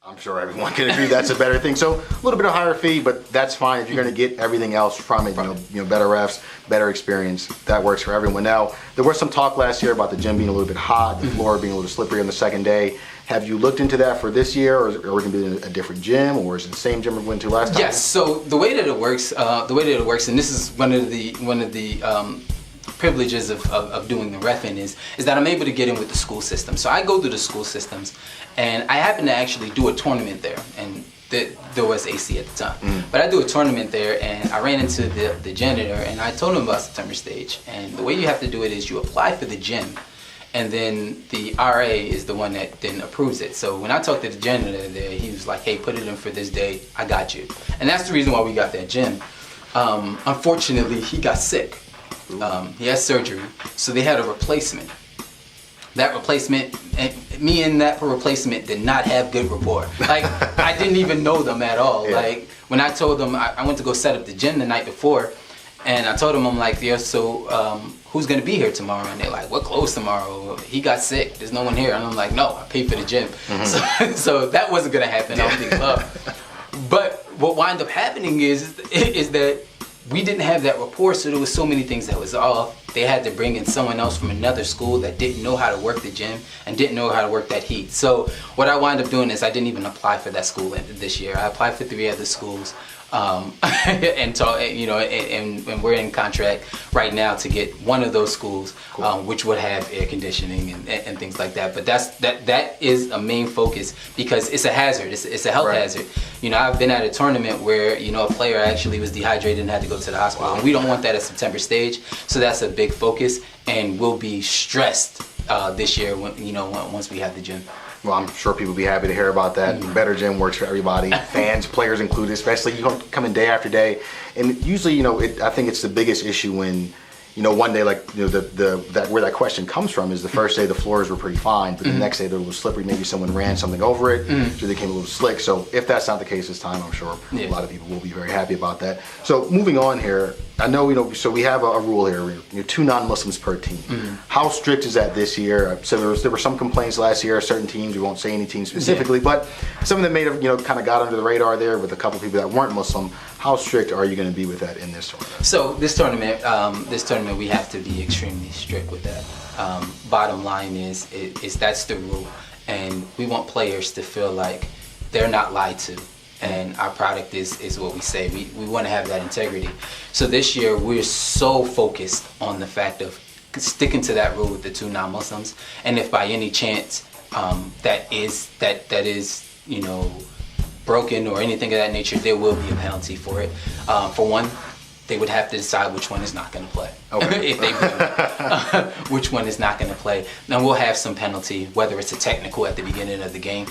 I'm sure everyone can agree that's a better thing. So a little bit of higher fee, but that's fine if you're going to get everything else from it. Better refs, better experience. That works for everyone. Now, there was some talk last year about the gym being a little bit hot, the floor being a little slippery on the second day. Have you looked into that for this year, or are we going to be in a different gym, or is it the same gym we went to last time? Yes. So the way that it works, and this is one of the privileges of doing the reffing is that I'm able to get in with the school system. So I go through the school systems, and I happen to actually do a tournament there, and there was AC at the time. But I do a tournament there, and I ran into the janitor, and I told him about September Stage. And the way you have to do it is you apply for the gym, and then the RA is the one that then approves it. So when I talked to the janitor there, he was like, hey, put it in for this day, I got you. And that's the reason why we got that gym. Unfortunately, he got sick. He had surgery, so they had a replacement. That replacement, and me and that replacement did not have good rapport. Like, I didn't even know them at all. Yeah. Like, when I told them, I went to go set up the gym the night before, and I told them, I'm like, yeah, so who's gonna be here tomorrow? And they're like, what closed tomorrow? He got sick, there's no one here. And I'm like, no, I paid for the gym. So that wasn't gonna happen, I don't think so. But what wound up happening is that we didn't have that rapport, so there was so many things that was off. They had to bring in someone else from another school that didn't know how to work the gym and didn't know how to work that heat. So what I wound up doing is I didn't even apply for that school this year. I applied for 3 other schools, and we're in contract right now to get one of those schools, which would have air conditioning and things like that. But that is a main focus because it's a hazard. It's a health hazard. I've been at a tournament where a player actually was dehydrated and had to go to the hospital. And we don't want that at September Stage, so that's a big focus, and we'll be stressed this year once we have the gym. Well, I'm sure people will be happy to hear about that. Better gym works for everybody, fans, players included, especially you come in day after day. And usually, I think it's the biggest issue when, one day, like, where that question comes from is the first day the floors were pretty fine, but the next day they're a little slippery. Maybe someone ran something over it, so they became a little slick. So if that's not the case this time, I'm sure a lot of people will be very happy about that. So moving on here, I know, so we have a rule here, 2 non-Muslims per team. How strict is that this year? So there were some complaints last year, certain teams, we won't say any teams specifically, but some of them may have, kind of got under the radar there with a couple people that weren't Muslim. How strict are you going to be with that in this tournament? So this tournament, we have to be extremely strict with that. Bottom line is that's the rule, and we want players to feel like they're not lied to. And our product is what we say. We want to have that integrity. So this year we're so focused on the fact of sticking to that rule with the 2 non-Muslims. And if by any chance that is broken or anything of that nature, there will be a penalty for it. For one, they would have to decide which one is not going to play. Okay. If they which one is not going to play. Now we'll have some penalty, whether it's a technical at the beginning of the game,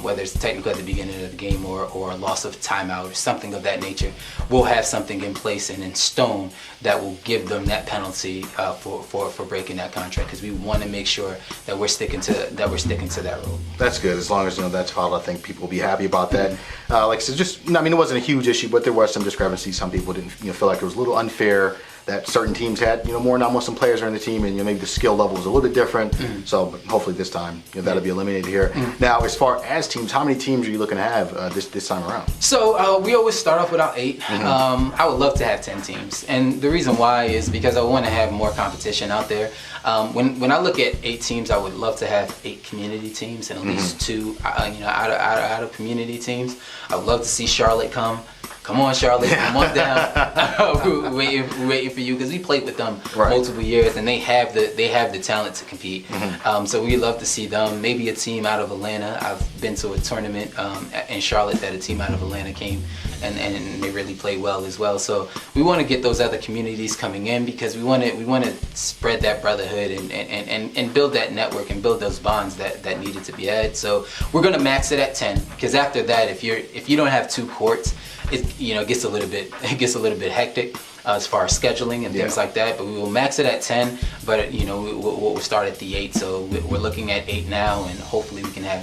whether it's a technical at the beginning of the game or a loss of timeout or something of that nature. We'll have something in place and in stone that will give them that penalty for breaking that contract, because we want to make sure that we're sticking to that rule. That's good. As long as that's followed, I think people will be happy about that. Like so, it wasn't a huge issue, but there was some discrepancies. Some people didn't feel like it was a little unfair that certain teams had more non-Muslim players on the team, and maybe the skill level was a little bit different. So, but hopefully this time that'll be eliminated here. Now, as far as teams, how many teams are you looking to have this time around? So we always start off with our 8. I would love to have 10 teams, and the reason why is because I want to have more competition out there. When I look at 8 teams, I would love to have 8 community teams and at least 2 out of community teams. I would love to see Charlotte come. Come on, Charlotte, come on down. We're waiting for you, because we played with them multiple years, and they have the talent to compete. So we'd love to see them. Maybe a team out of Atlanta. I've been to a tournament in Charlotte that a team out of Atlanta came, and they really played well as well. So we want to get those other communities coming in, because we want to spread that brotherhood and build that network and build those bonds that needed to be had. So we're gonna max it at 10, because after that, if you don't have 2 courts, it gets a little bit hectic as far as scheduling and things like that. But we will max it at 10. But we'll start at the 8. So we're looking at 8 now, and hopefully we can have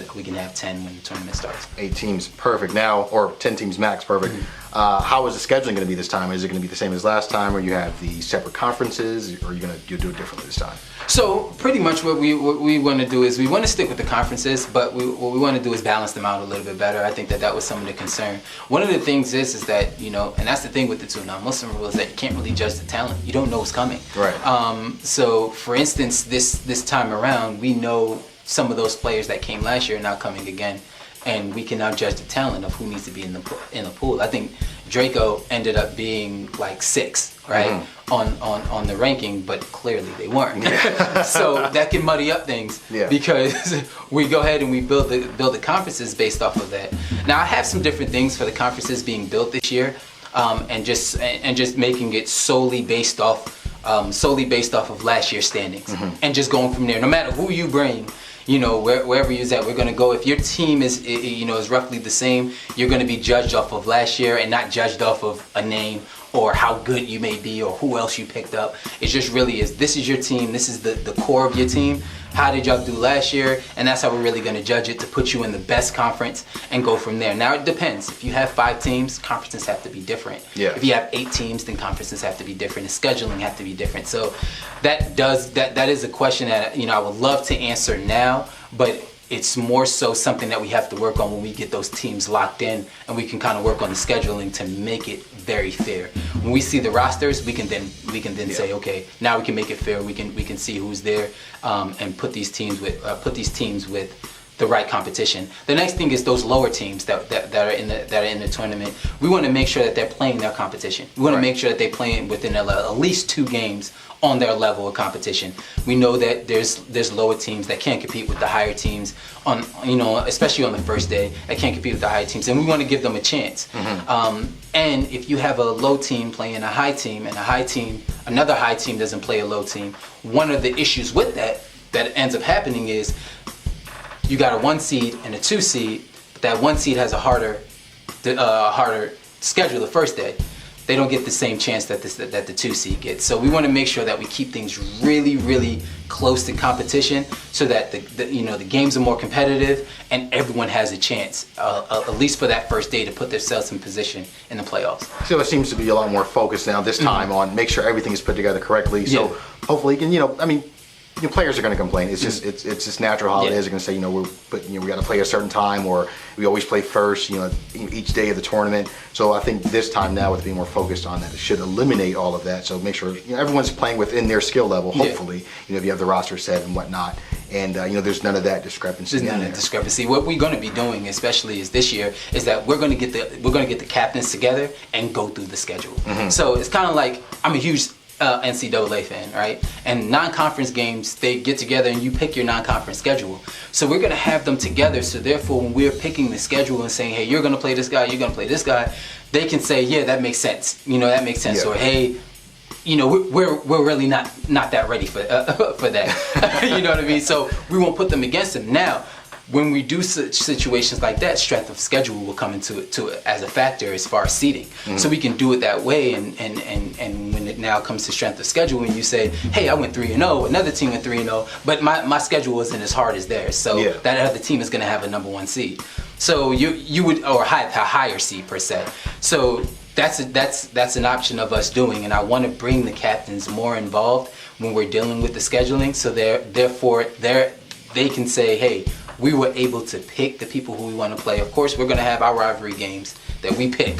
10 when the tournament starts. 8 teams, perfect now, or 10 teams max, perfect. How is the scheduling going to be this time? Is it going to be the same as last time, or you have the separate conferences, or are you going to do it differently this time? So pretty much what we want to do is we want to stick with the conferences, but what we want to do is balance them out a little bit better. I think that was some of the concern. One of the things is that, you know, and that's the thing with the two non-Muslim rule, is that you can't really judge the talent. You don't know what's coming. Right. So for instance, this time around, we know some of those players that came last year are now coming again, and we can now judge the talent of who needs to be in the pool. I think Draco ended up being like 6, right, on the ranking, but clearly they weren't. Yeah. So that can muddy up things, because we go ahead and we build the conferences based off of that. Now I have some different things for the conferences being built this year, and just making it solely based off of last year's standings, and just going from there. No matter who you bring, you know, wherever you're at, we're gonna go. If your team is roughly the same, you're gonna be judged off of last year and not judged off of a name or how good you may be or who else you picked up. It just really is, this is your team, this is the core of your team. How did y'all do last year? And that's how we're really gonna judge it, to put you in the best conference and go from there. Now it depends. If you have 5 teams, conferences have to be different. Yeah. If you have 8 teams, then conferences have to be different. The scheduling have to be different. So that is a question that, you know, I would love to answer now, but it's more so something that we have to work on when we get those teams locked in, and we can kind of work on the scheduling to make it very fair. When we see the rosters, we can then say, okay, now we can make it fair. We can see who's there, and put these teams with the right competition. The next thing is those lower teams that are in the tournament. We want to make sure that they're playing their competition. We want to make sure that they're playing within at least 2 games on their level of competition. We know that there's lower teams that can't compete with the higher teams on, you know, especially on the first day, that can't compete with the higher teams, and we want to give them a chance. And if you have a low team playing a high team, and another high team doesn't play a low team, one of the issues with that ends up happening is you got a 1 seed and a 2 seed, but that 1 seed has a harder schedule the first day. They don't get the same chance that the 2 seed gets. So we want to make sure that we keep things really, really close to competition, so that the games are more competitive and everyone has a chance, at least for that first day, to put themselves in position in the playoffs. So it seems to be a lot more focused now this time on make sure everything is put together correctly. So hopefully, players are going to complain. It's just natural how it is. They're going to say, we got to play a certain time, or we always play first, each day of the tournament. So I think this time now, with being more focused on that, it should eliminate all of that. So make sure everyone's playing within their skill level. Hopefully, if you have the roster set and whatnot, and there's none of that discrepancy. There's none of that discrepancy. What we're going to be doing, especially is this year, is that we're going to get the captains together and go through the schedule. So it's kind of like, I'm a huge NCAA fan, right? And non-conference games, they get together and you pick your non-conference schedule. So we're going to have them together, so therefore when we're picking the schedule and saying, hey, you're going to play this guy, you're going to play this guy, they can say, yeah, that makes sense. That makes sense. Or, hey, we're really not that ready for that. You know what I mean? So we won't put them against them. Now, when we do such situations like that, strength of schedule will come into it as a factor as far as seeding. So we can do it that way, and when it now comes to strength of schedule, when you say, hey, I went 3-0, another team went 3-0, but my schedule isn't as hard as theirs, so that other team is going to have a number 1 seed. So you would, or a higher seed per se. So that's an option of us doing, and I want to bring the captains more involved when we're dealing with the scheduling, so therefore they can say, hey, we were able to pick the people who we want to play. Of course, we're going to have our rivalry games that we pick.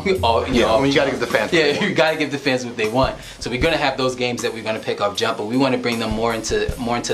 You got to give the fans. You got to give the fans what they want. So we're going to have those games that we're going to pick off jump, but we want to bring them more into the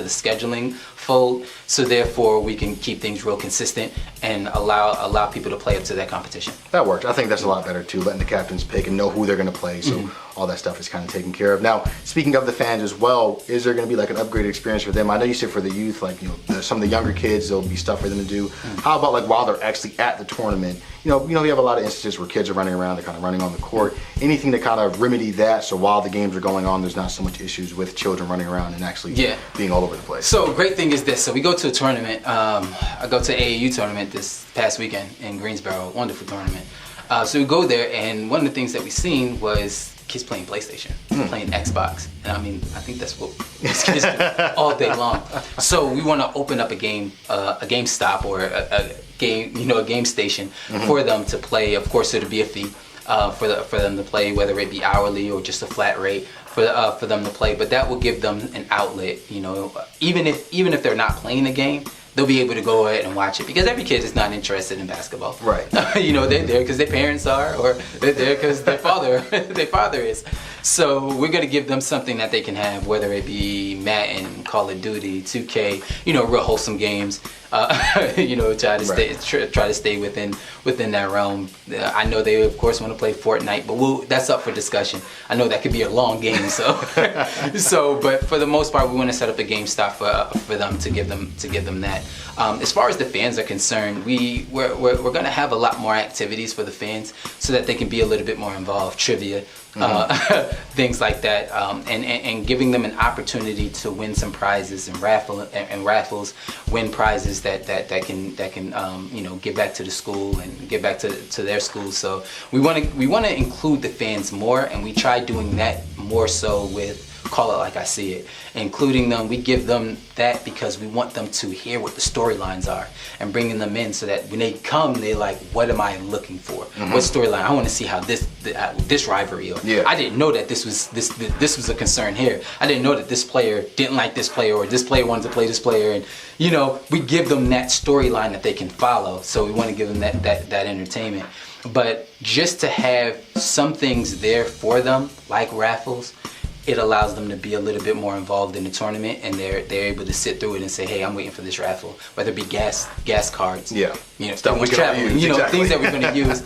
scheduling fold, so therefore we can keep things real consistent and allow people to play up to that competition. That works. I think that's a lot better too, letting the captains pick and know who they're going to play. So all that stuff is kind of taken care of. Now, speaking of the fans as well, is there going to be like an upgraded experience for them? I know you said for the youth, like some of the younger kids, there'll be stuff for them to do. How about like while they're actually at the tournament? We have a lot of instances where kids are running around, they're kind of running on the court. Anything to kind of remedy that, so while the games are going on, there's not so much issues with children running around and actually being all over the place. So great thing is this. So we go to a tournament. I go to AAU tournament this past weekend in Greensboro. Wonderful tournament. So we go there, and one of the things that we seen was kids playing PlayStation, playing Xbox. And I mean, I think that's what these kids do all day long. So we want to open up a GameStop or a game station for them to play. Of course, it'll be a fee. for them to play, whether it be hourly or just a flat rate for them to play. But that will give them an outlet. You know, even if they're not playing the game, they'll be able to go ahead and watch it, because every kid is not interested in basketball. Right. You know, they're there because their parents are, or they're there because their father is. So we're gonna give them something that they can have, whether it be Madden, Call of Duty, 2K, you know, real wholesome games. You know, try to stay within that realm. I know they of course want to play Fortnite, but that's up for discussion. I know that could be a long game, so but for the most part, we want to set up a GameStop for them to give them that. As far as the fans are concerned, we're going to have a lot more activities for the fans so that they can be a little bit more involved, trivia, things like that, and giving them an opportunity to win some prizes and raffles, win prizes that can you know, give back to the school and give back to their school. So we want to include the fans more, and we try doing that more so with Call It Like I See It, including them. We give them that because we want them to hear what the storylines are and bringing them in, so that when they come, they're like, what am I looking for? What storyline? I want to see how this rivalry, or I didn't know that this was a concern here. I didn't know that this player didn't like this player, or this player wanted to play this player. And you know, we give them that storyline that they can follow. So we want to give them that entertainment. But just to have some things there for them, like raffles, it allows them to be a little bit more involved in the tournament, and they're able to sit through it and say, hey, I'm waiting for this raffle, whether it be gas cards, you know, stuff we can use, you know, exactly. things that we're going to use,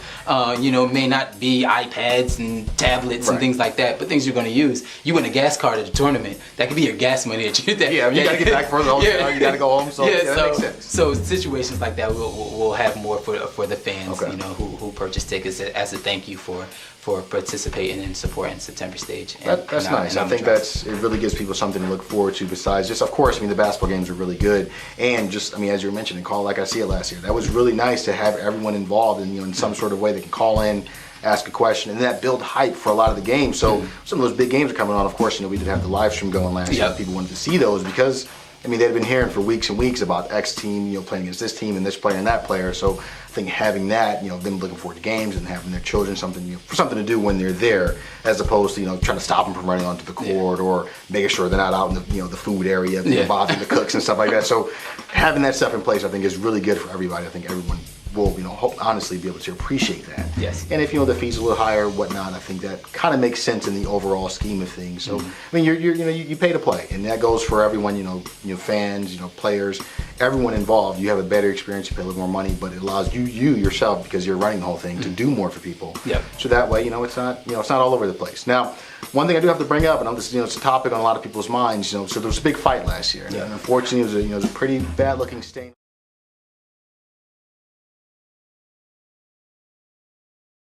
you know, may not be iPads and tablets and things like that, but things you're going to use. You win a gas card at a tournament, that could be your gas money that you you got to get back for the hotel, you got to go home, so that makes sense. So situations like that, we'll have more for the fans, you know, who purchase tickets as a thank you for participating and supporting September Stage. That's nice. I think it really gives people something to look forward to, besides just, of course, I mean, the basketball games are really good, and just, I mean, as you were mentioning, Call It Like I See It last year, that was really nice to have everyone involved in, you know, in some sort of way. They can call in, ask a question, and that build hype for a lot of the games. So some of those big games are coming on. Of course, you know, we did have the live stream going last year. People wanted to see those because, I mean, they'd been hearing for weeks and weeks about X team, you know, playing against this team and this player and that player. So I think having that, you know, them looking forward to games and having their children something, you know, for something to do when they're there, as opposed to, you know, trying to stop them from running onto the court or making sure they're not out in the, you know, the food area, bothering the cooks and stuff like that. So having that stuff in place, I think, is really good for everybody. I think everyone will, you know, honestly be able to appreciate that. Yes. And if, you know, the fees a little higher or whatnot, I think that kind of makes sense in the overall scheme of things. So I mean, you pay to play, and that goes for everyone. You know, fans, you know, players, everyone involved. You have a better experience. You pay a little more money, but it allows you yourself, because you're running the whole thing, to do more for people. So that way, you know, it's not all over the place. Now, one thing I do have to bring up, and I'm just, you know, it's a topic on a lot of people's minds. You know, so there was a big fight last year, and unfortunately, it was a pretty bad looking stain.